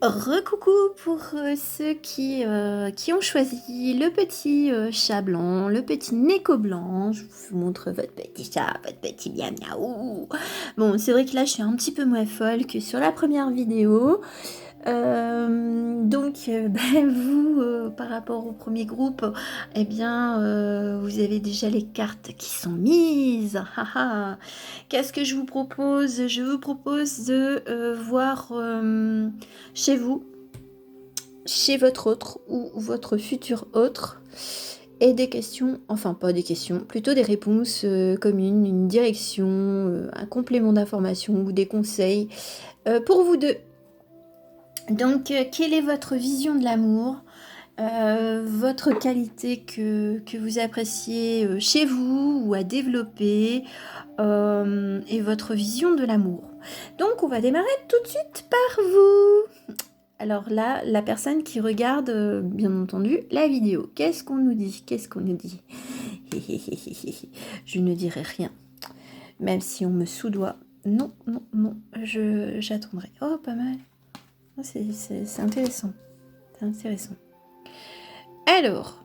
Recoucou pour ceux qui ont choisi le petit chat blanc, le petit Neko blanc. Je vous montre votre petit chat, votre petit miam miaou. Bon, c'est vrai que là, je suis un petit peu moins folle que sur la première vidéo. Donc, vous, par rapport au premier groupe, eh bien, vous avez déjà les cartes qui sont mises. Haha. Qu'est-ce que je vous propose? Je vous propose de voir chez vous, chez votre autre ou votre futur autre, et des questions, enfin pas des questions, plutôt des réponses communes, une direction, un complément d'information ou des conseils pour vous deux. Donc, quelle est votre vision de l'amour, votre qualité que vous appréciez chez vous ou à développer, et votre vision de l'amour. Donc, on va démarrer tout de suite par vous. Alors là, la personne qui regarde, bien entendu, la vidéo. Qu'est-ce qu'on nous dit? Qu'est-ce qu'on nous dit? Je ne dirai rien, même si on me soudoie. Non, non, non, j'attendrai. Oh, pas mal. C'est intéressant. C'est intéressant. Alors,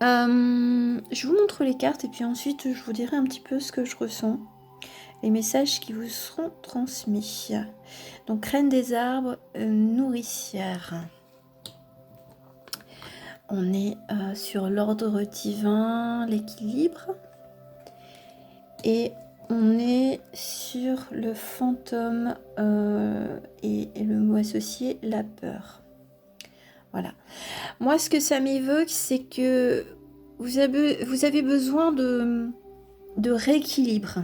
je vous montre les cartes et puis ensuite je vous dirai un petit peu ce que je ressens. Les messages qui vous seront transmis. Donc, reine des arbres, nourricière. On est sur l'ordre divin, l'équilibre. Et on est sur le fantôme et le mot associé, la peur. Voilà. Moi, ce que ça m'évoque, c'est que vous avez besoin de rééquilibre,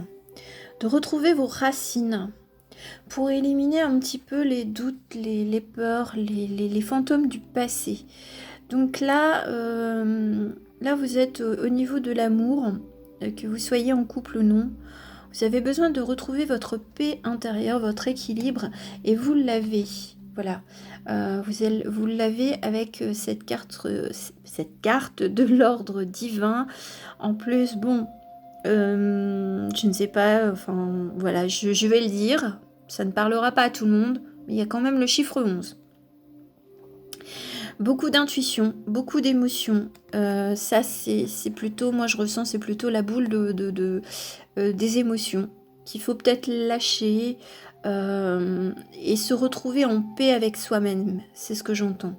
de retrouver vos racines pour éliminer un petit peu les doutes, les peurs, les fantômes du passé. Donc là, là vous êtes au niveau de l'amour, que vous soyez en couple ou non. Vous avez besoin de retrouver votre paix intérieure, votre équilibre, et vous l'avez. Voilà, vous l'avez avec cette carte de l'ordre divin. En plus, bon, je ne sais pas, enfin voilà, je vais le dire, ça ne parlera pas à tout le monde, mais il y a quand même le chiffre 11. Beaucoup d'intuition, beaucoup d'émotions. Ça, c'est plutôt, moi je ressens, c'est plutôt la boule des émotions qu'il faut peut-être lâcher et se retrouver en paix avec soi-même. C'est ce que j'entends.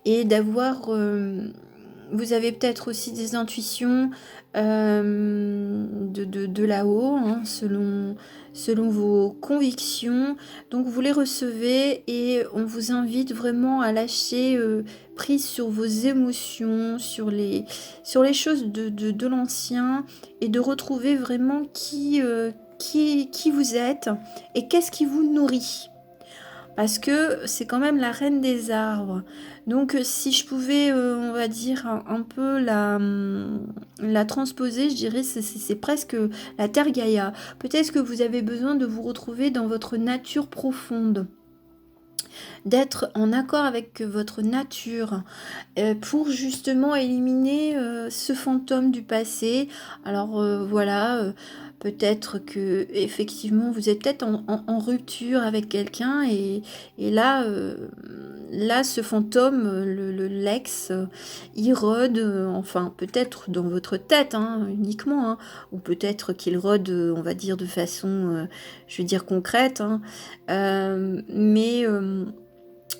Et d'avoir... vous avez peut-être aussi des intuitions de là-haut, hein, selon vos convictions. Donc vous les recevez et on vous invite vraiment à lâcher prise sur vos émotions, sur les choses de l'ancien, et de retrouver vraiment qui vous êtes et qu'est-ce qui vous nourrit. Parce que c'est quand même la reine des arbres. Donc si je pouvais, on va dire, un peu la transposer, je dirais c'est presque la terre Gaïa. Peut-être que vous avez besoin de vous retrouver dans votre nature profonde, d'être en accord avec votre nature pour justement éliminer ce fantôme du passé. Alors voilà, peut-être que effectivement vous êtes peut-être en rupture avec quelqu'un et là, là ce fantôme, l'ex, il rôde, enfin peut-être dans votre tête hein, uniquement, hein, ou peut-être qu'il rôde, on va dire de façon, je veux dire concrète, hein, mais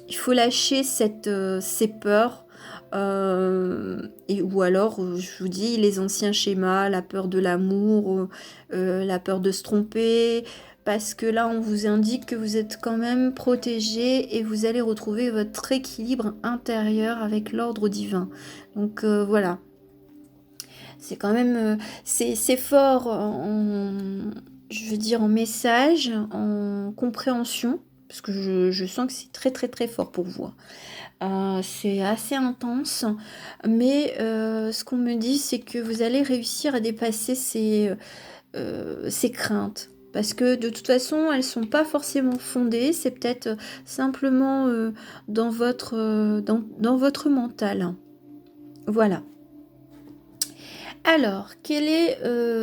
il faut lâcher ces peurs, ou alors, je vous dis, les anciens schémas, la peur de l'amour, la peur de se tromper, parce que là, on vous indique que vous êtes quand même protégé et vous allez retrouver votre équilibre intérieur avec l'ordre divin. Donc voilà, c'est quand même, c'est fort, je veux dire, en message, en compréhension, parce que je sens que c'est très très très fort pour vous. C'est assez intense, mais ce qu'on me dit, c'est que vous allez réussir à dépasser ces craintes. Parce que de toute façon, elles ne sont pas forcément fondées, c'est peut-être simplement dans votre mental. Voilà. Alors, quelle est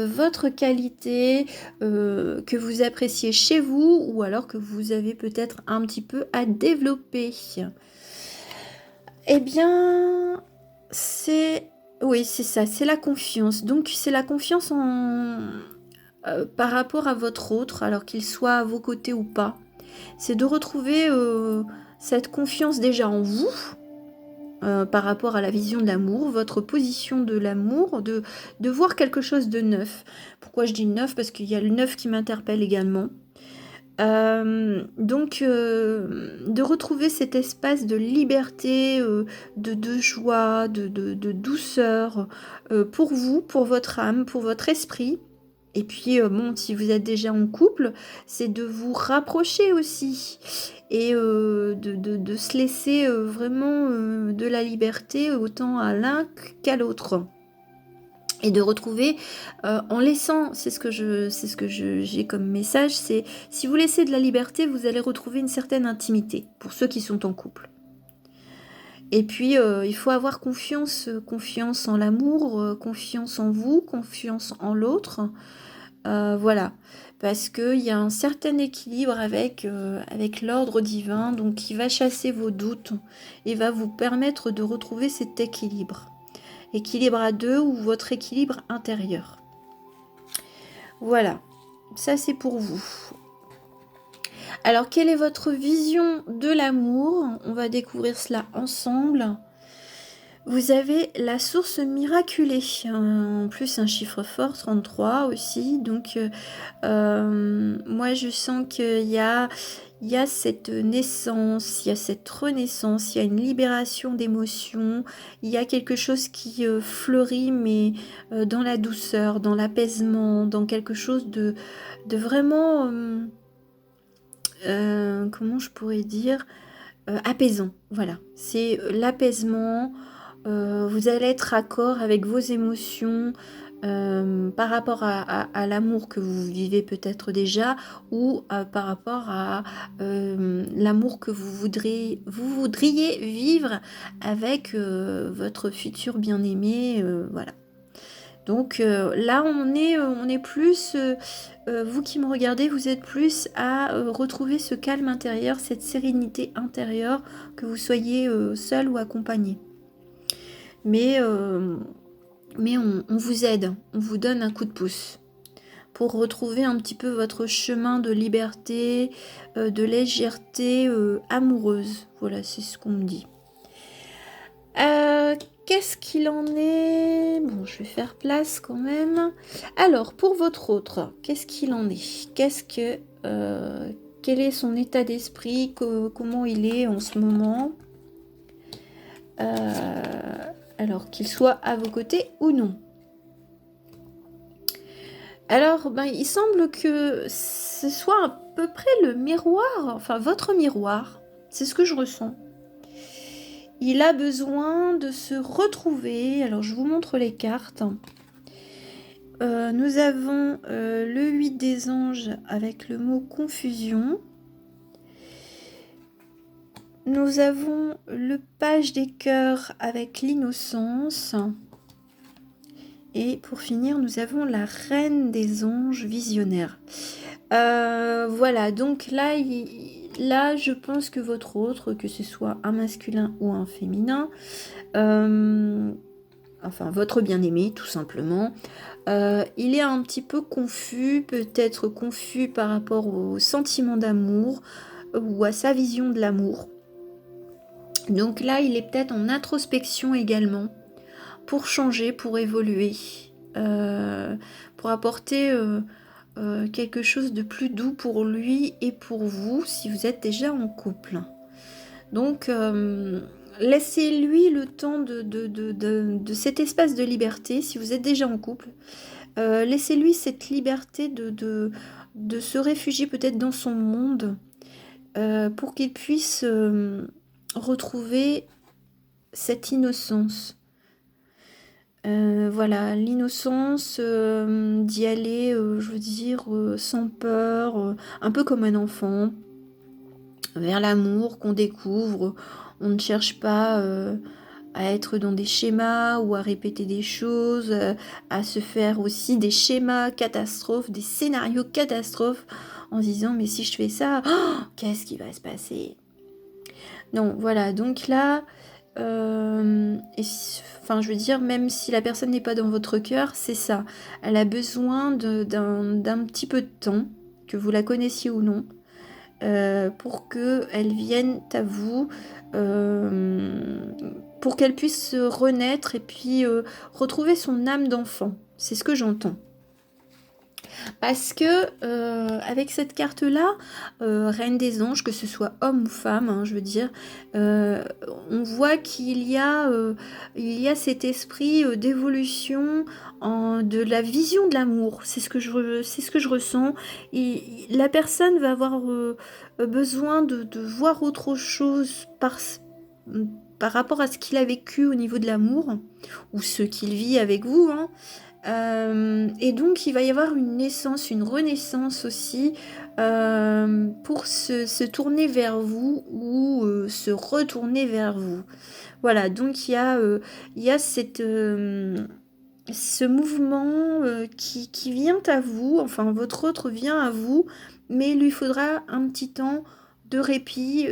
votre qualité que vous appréciez chez vous ou alors que vous avez peut-être un petit peu à développer? Eh bien, c'est... Oui, c'est ça, c'est la confiance. Donc, c'est la confiance par rapport à votre autre, alors qu'il soit à vos côtés ou pas. C'est de retrouver cette confiance déjà en vous, par rapport à la vision de l'amour, votre position de l'amour, de voir quelque chose de neuf. Pourquoi je dis neuf? Parce qu'il y a le neuf qui m'interpelle également. Donc, de retrouver cet espace de liberté, de joie, de douceur, pour vous, pour votre âme, pour votre esprit. Et puis, bon, si vous êtes déjà en couple, c'est de vous rapprocher aussi et de se laisser vraiment de la liberté autant à l'un qu'à l'autre. Et de retrouver, en laissant, c'est ce que j'ai comme message, c'est si vous laissez de la liberté, vous allez retrouver une certaine intimité pour ceux qui sont en couple. Et puis, il faut avoir confiance en l'amour, confiance en vous, confiance en l'autre. Voilà, parce qu'il y a un certain équilibre avec l'ordre divin, donc qui va chasser vos doutes et va vous permettre de retrouver cet équilibre. Équilibre à deux ou votre équilibre intérieur. Voilà, ça c'est pour vous. Alors, quelle est votre vision de l'amour? On va découvrir cela ensemble. Vous avez la source miraculée, en plus un chiffre fort, 33 aussi, donc moi je sens qu'il y a cette naissance, il y a cette renaissance, il y a une libération d'émotions, il y a quelque chose qui fleurit, mais dans la douceur, dans l'apaisement, dans quelque chose de vraiment, comment je pourrais dire, apaisant, voilà, c'est l'apaisement. Vous allez être raccord avec vos émotions par rapport à l'amour que vous vivez peut-être déjà ou par rapport à l'amour que vous voudriez vivre avec votre futur bien-aimé. Voilà. Donc là, on est plus, vous qui me regardez, vous êtes plus à retrouver ce calme intérieur, cette sérénité intérieure, que vous soyez seul ou accompagné. Mais on vous aide, on vous donne un coup de pouce pour retrouver un petit peu votre chemin de liberté, de légèreté amoureuse. Voilà, c'est ce qu'on me dit. Qu'est-ce qu'il en est? Bon, je vais faire place quand même. Alors, pour votre autre, qu'est-ce qu'il en est? Quel est son état d'esprit? Comment il est en ce moment? Alors, qu'il soit à vos côtés ou non. Alors, il semble que ce soit à peu près le miroir, enfin votre miroir. C'est ce que je ressens. Il a besoin de se retrouver. Alors, je vous montre les cartes. Nous avons le 8 des anges avec le mot confusion. Nous avons le page des cœurs avec l'innocence. Et pour finir, nous avons la reine des anges visionnaires. Voilà, donc là, je pense que votre autre, que ce soit un masculin ou un féminin, enfin votre bien-aimé tout simplement, il est un petit peu confus, peut-être confus par rapport au sentiment d'amour ou à sa vision de l'amour. Donc là, il est peut-être en introspection également, pour changer, pour évoluer, pour apporter quelque chose de plus doux pour lui et pour vous si vous êtes déjà en couple. Donc laissez-lui le temps de cet espace de liberté si vous êtes déjà en couple. Laissez-lui cette liberté de se réfugier peut-être dans son monde pour qu'il puisse retrouver cette innocence. Voilà, l'innocence d'y aller, je veux dire, sans peur, un peu comme un enfant, vers l'amour qu'on découvre. On ne cherche pas à être dans des schémas ou à répéter des choses, à se faire aussi des schémas catastrophes, des scénarios catastrophes, en se disant mais si je fais ça, oh, qu'est-ce qui va se passer? Non, voilà, donc là, enfin je veux dire, même si la personne n'est pas dans votre cœur, c'est ça. Elle a besoin d'un petit peu de temps, que vous la connaissiez ou non, pour qu'elle vienne à vous, euh, pour qu'elle puisse renaître et puis retrouver son âme d'enfant. C'est ce que j'entends. Parce que avec cette carte-là, Reine des Anges, que ce soit homme ou femme, hein, je veux dire, euh, on voit il y a cet esprit d'évolution de la vision de l'amour. C'est ce que je ressens. La personne va avoir besoin de voir autre chose par rapport à ce qu'il a vécu au niveau de l'amour, ou ce qu'il vit avec vous, hein. Et donc il va y avoir une naissance, une renaissance aussi, pour se tourner vers vous ou se retourner vers vous. Voilà, donc il y a ce mouvement qui vient à vous, enfin votre autre vient à vous, mais il lui faudra un petit temps de répit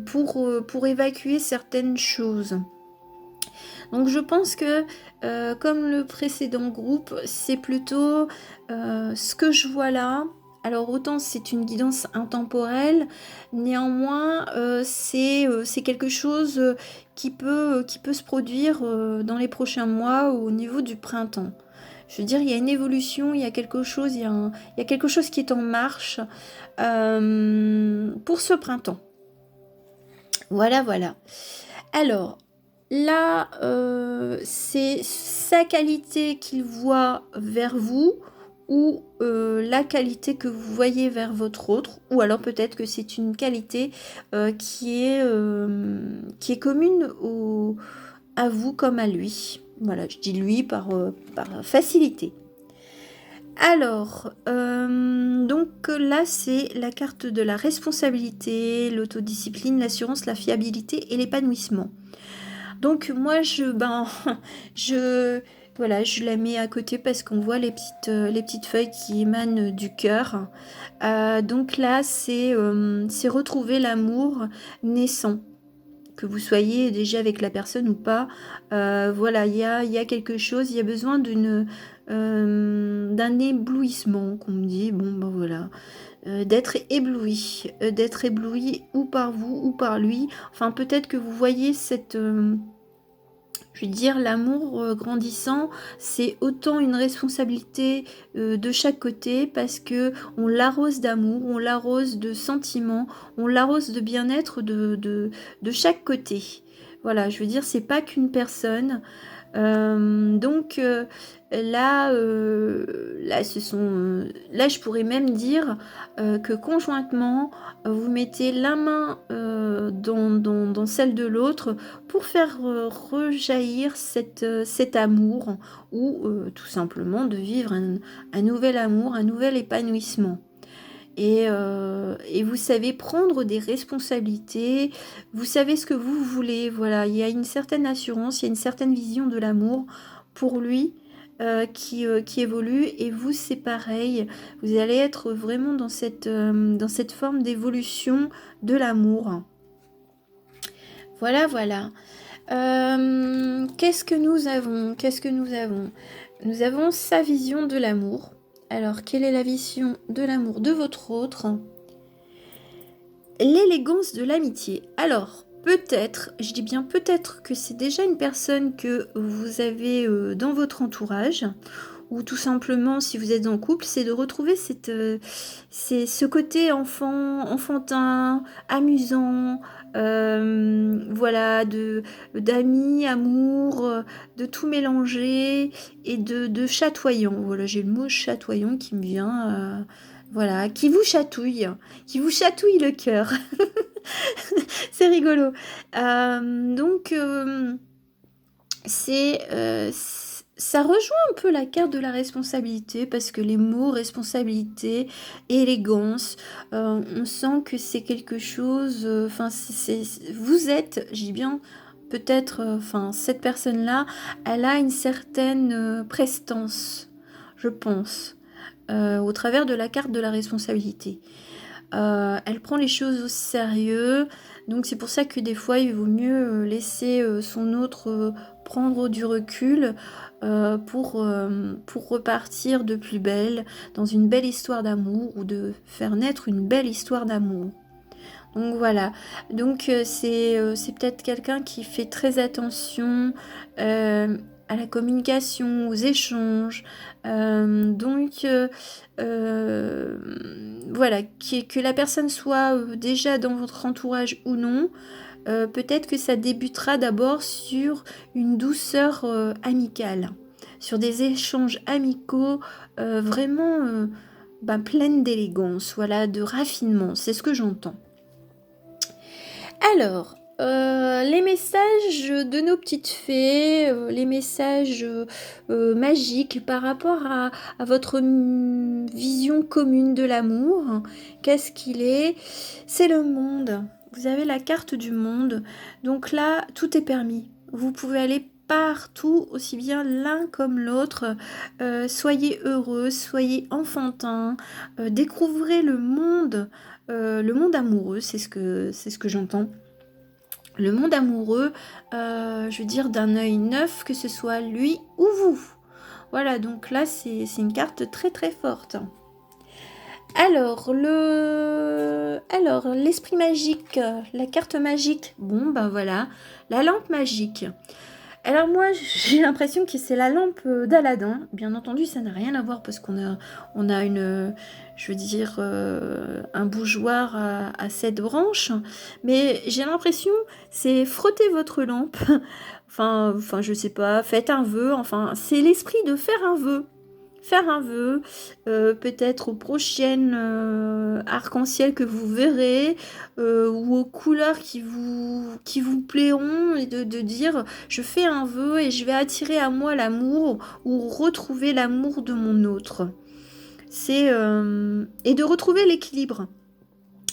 pour évacuer certaines choses. Donc je pense que, comme le précédent groupe, c'est plutôt ce que je vois là. Alors autant c'est une guidance intemporelle, néanmoins c'est quelque chose qui peut se produire dans les prochains mois au niveau du printemps. Je veux dire, il y a une évolution, il y a quelque chose, il y a quelque chose qui est en marche pour ce printemps. Voilà, voilà. Alors, là, c'est sa qualité qu'il voit vers vous ou la qualité que vous voyez vers votre autre, ou alors peut-être que c'est une qualité qui est commune à vous comme à lui. Voilà, je dis lui par facilité. Alors, donc là, c'est la carte de la responsabilité, l'autodiscipline, l'assurance, la fiabilité et l'épanouissement. Donc moi, je, voilà, je la mets à côté parce qu'on voit les petites feuilles qui émanent du cœur. Donc là, c'est retrouver l'amour naissant, que vous soyez déjà avec la personne ou pas. Voilà, il y a quelque chose, il y a besoin d'un éblouissement, qu'on me dit. Bon, ben voilà. D'être ébloui ou par vous ou par lui. Enfin, peut-être que vous voyez je veux dire, l'amour grandissant, c'est autant une responsabilité de chaque côté parce que on l'arrose d'amour, on l'arrose de sentiments, on l'arrose de bien-être de chaque côté. Voilà, je veux dire, c'est pas qu'une personne. Donc là, je pourrais même dire que conjointement, vous mettez la main dans celle de l'autre pour faire rejaillir cet amour ou tout simplement de vivre un nouvel amour, un nouvel épanouissement. Et vous savez prendre des responsabilités, vous savez ce que vous voulez, voilà, il y a une certaine assurance, il y a une certaine vision de l'amour pour lui qui évolue, et vous c'est pareil, vous allez être vraiment dans cette forme d'évolution de l'amour. Voilà, voilà. Qu'est-ce que nous avons? Qu'est-ce que nous avons? Nous avons sa vision de l'amour. Alors, quelle est la vision de l'amour de votre autre? L'élégance de l'amitié. Alors, peut-être, je dis bien peut-être que c'est déjà une personne que vous avez dans votre entourage, ou tout simplement, si vous êtes en couple, c'est de retrouver c'est ce côté enfantin, amusant, voilà, d'amis, amour, de tout mélanger et de chatoyant. Voilà, j'ai le mot chatoyant qui me vient, voilà, qui vous chatouille le cœur. C'est rigolo. Donc, ça rejoint un peu la carte de la responsabilité parce que les mots responsabilité, élégance, on sent que c'est quelque chose. Enfin, vous êtes, je dis bien, peut-être, enfin, cette personne-là, elle a une certaine prestance, je pense, au travers de la carte de la responsabilité. Elle prend les choses au sérieux, donc c'est pour ça que des fois il vaut mieux laisser son autre prendre du recul pour repartir de plus belle dans une belle histoire d'amour ou de faire naître une belle histoire d'amour. Donc voilà, donc c'est peut-être quelqu'un qui fait très attention à la communication, aux échanges, voilà, que la personne soit déjà dans votre entourage ou non, peut-être que ça débutera d'abord sur une douceur amicale, sur des échanges amicaux vraiment pleines d'élégance, voilà, de raffinement, c'est ce que j'entends. Alors, les messages de nos petites fées, les messages magiques par rapport à votre vision commune de l'amour, qu'est-ce qu'il est? C'est le monde. Vous avez la carte du monde. Donc là, tout est permis. Vous pouvez aller partout, aussi bien l'un comme l'autre. Soyez heureux, soyez enfantin, découvrez le monde amoureux, c'est ce que j'entends. Le monde amoureux, je veux dire d'un œil neuf, que ce soit lui ou vous. Voilà, donc là, c'est une carte très très forte. Alors, l'esprit magique, la carte magique, bon, ben voilà, la lampe magique. Alors moi, j'ai l'impression que c'est la lampe d'Aladin. Bien entendu, ça n'a rien à voir parce on a une, je veux dire, un bougeoir à 7 branches. Mais j'ai l'impression, c'est frotter votre lampe. enfin, je sais pas, faites un vœu. Enfin, c'est l'esprit de faire un vœu. Faire un vœu, peut-être aux prochaines arc-en-ciel que vous verrez, ou aux couleurs qui vous plairont, et de dire je fais un vœu et je vais attirer à moi l'amour ou retrouver l'amour de mon autre. C'est et de retrouver l'équilibre.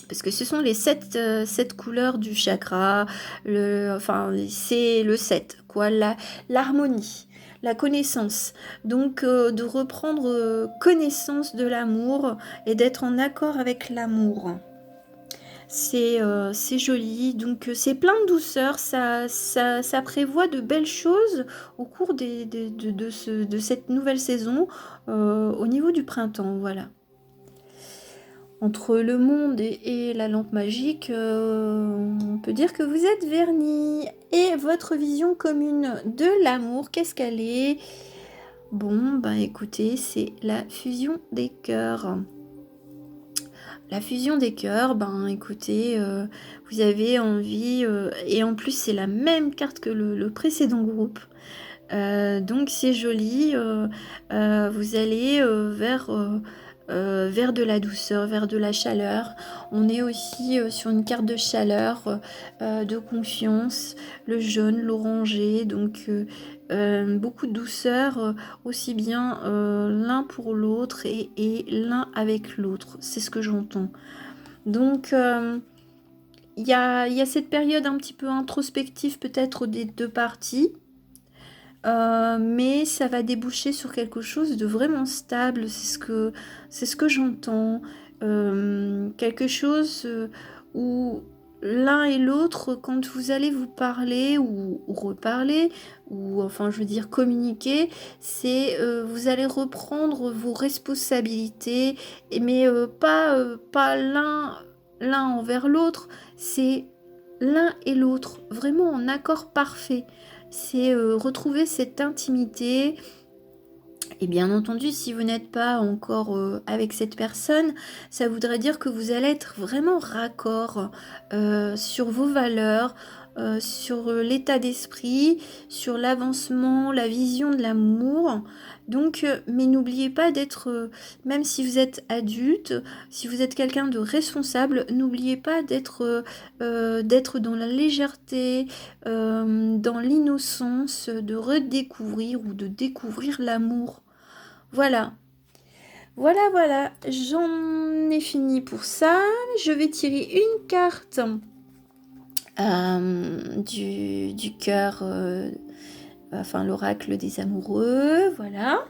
Parce que ce sont les 7 couleurs du chakra, c'est le 7, quoi, l'harmonie, la connaissance. Donc de reprendre connaissance de l'amour et d'être en accord avec l'amour. C'est joli, donc c'est plein de douceur, ça prévoit de belles choses au cours de cette nouvelle saison au niveau du printemps, voilà. Entre le monde et la lampe magique, on peut dire que vous êtes vernis. Et votre vision commune de l'amour, qu'est-ce qu'elle est? Bon, ben écoutez, c'est la fusion des cœurs. La fusion des cœurs, ben écoutez, vous avez envie, et en plus c'est la même carte que le précédent groupe. Donc c'est joli, vous allez vers de la douceur, vers de la chaleur. On est aussi sur une carte de chaleur, de confiance, le jaune, l'orangé, donc beaucoup de douceur, aussi bien l'un pour l'autre et l'un avec l'autre. C'est ce que j'entends. Donc il y a cette période un petit peu introspective peut-être des deux parties. Mais ça va déboucher sur quelque chose de vraiment stable, c'est ce que j'entends. Quelque chose où l'un et l'autre, quand vous allez vous parler ou reparler, ou enfin je veux dire communiquer, c'est vous allez reprendre vos responsabilités, mais pas l'un envers l'autre, c'est l'un et l'autre, vraiment en accord parfait. C'est retrouver cette intimité. Et bien entendu, si vous n'êtes pas encore avec cette personne, ça voudrait dire que vous allez être vraiment raccord sur vos valeurs, sur l'état d'esprit, sur l'avancement, la vision de l'amour. Donc, mais n'oubliez pas d'être, même si vous êtes adulte, si vous êtes quelqu'un de responsable, n'oubliez pas d'être dans la légèreté, dans l'innocence, de redécouvrir ou de découvrir l'amour. Voilà. Voilà, j'en ai fini pour ça. Je vais tirer une carte du cœur, enfin l'oracle des amoureux, voilà.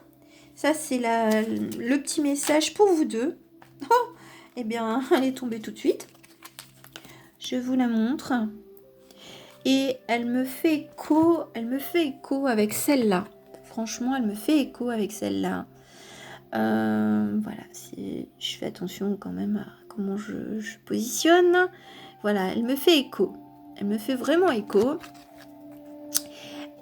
Ça, c'est le petit message pour vous deux. Oh, eh bien, elle est tombée tout de suite. Je vous la montre. Et elle me fait écho avec celle-là. Franchement, elle me fait écho avec celle-là. Voilà, je fais attention quand même à comment je positionne. Voilà, elle me fait écho. Elle me fait vraiment écho.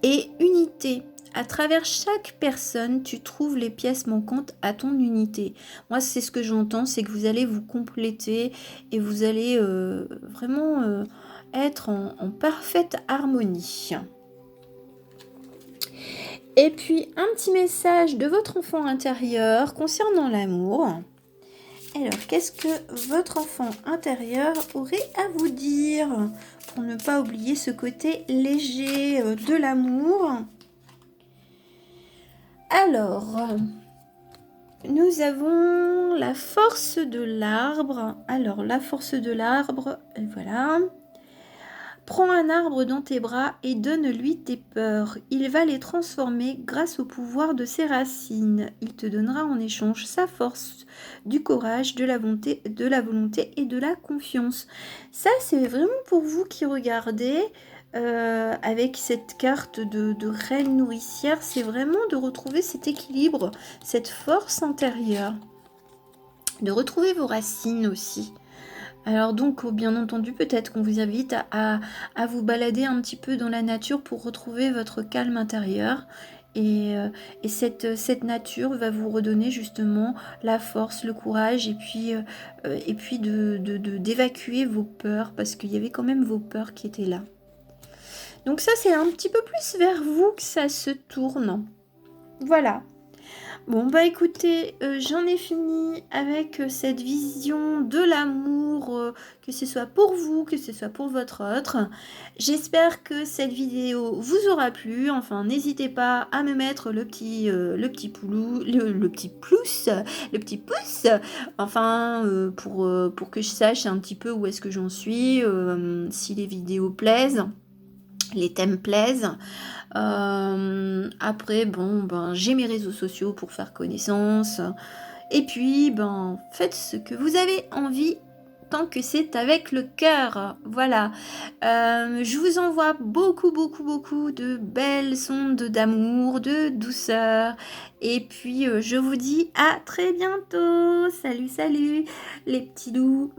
Et unité. À travers chaque personne, tu trouves les pièces manquantes à ton unité. Moi, c'est ce que j'entends, c'est que vous allez vous compléter et vous allez vraiment être en parfaite harmonie. Et puis, un petit message de votre enfant intérieur concernant l'amour. Alors, qu'est-ce que votre enfant intérieur aurait à vous dire pour ne pas oublier ce côté léger de l'amour? Alors, nous avons la force de l'arbre. Alors, la force de l'arbre, voilà. Prends un arbre dans tes bras et donne-lui tes peurs. Il va les transformer grâce au pouvoir de ses racines. Il te donnera en échange sa force, du courage, de la volonté et de la confiance. Ça, c'est vraiment pour vous qui regardez avec cette carte de reine nourricière. C'est vraiment de retrouver cet équilibre, cette force intérieure. De retrouver vos racines aussi. Alors donc, bien entendu, peut-être qu'on vous invite à vous balader un petit peu dans la nature pour retrouver votre calme intérieur. Et cette nature va vous redonner justement la force, le courage et puis d'évacuer vos peurs parce qu'il y avait quand même vos peurs qui étaient là. Donc ça, c'est un petit peu plus vers vous que ça se tourne. Voilà. Bon, bah écoutez, j'en ai fini avec cette vision de l'amour, que ce soit pour vous, que ce soit pour votre autre. J'espère que cette vidéo vous aura plu. Enfin, n'hésitez pas à me mettre le petit pouce, enfin, pour que je sache un petit peu où est-ce que j'en suis, si les vidéos plaisent, les thèmes plaisent. Après, bon, ben, j'ai mes réseaux sociaux pour faire connaissance. Et puis, ben, faites ce que vous avez envie tant que c'est avec le cœur. Voilà. Je vous envoie beaucoup de belles sondes d'amour, de douceur. Et puis, je vous dis à très bientôt. Salut, les petits loups.